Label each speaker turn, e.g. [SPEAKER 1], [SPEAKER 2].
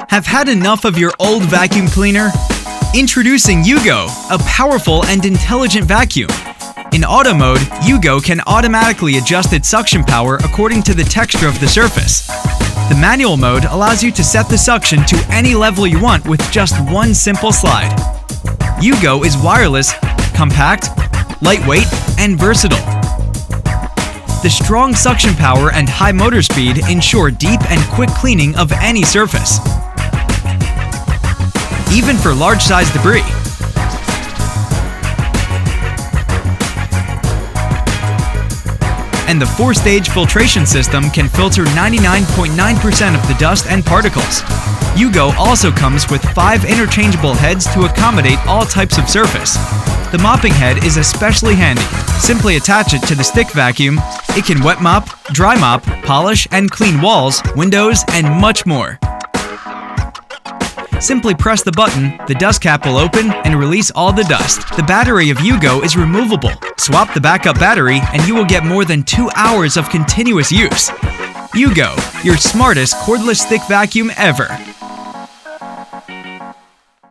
[SPEAKER 1] Have had enough of your old vacuum cleaner? Introducing UOOGOU, a powerful and intelligent vacuum. In auto mode, UOOGOU can automatically adjust its suction power according to the texture of the surface. The manual mode allows you to set the suction to any level you want with just one simple slide. UOOGOU is wireless, compact, lightweight, and versatile. The strong suction power and high motor speed ensure deep and quick cleaning of any surface, even for large-sized debris. And the 4-stage filtration system can filter 99.9% of the dust and particles. UOOGOU also comes with 5 interchangeable heads to accommodate all types of surface. The mopping head is especially handy. Simply attach it to the stick vacuum. It can wet mop, dry mop, polish, and clean walls, windows, and much more. Simply press the button, the dust cap will open and release all the dust. The battery of UOOGOU is removable. Swap the backup battery and you will get more than 2 hours of continuous use. UOOGOU, your smartest cordless stick vacuum ever.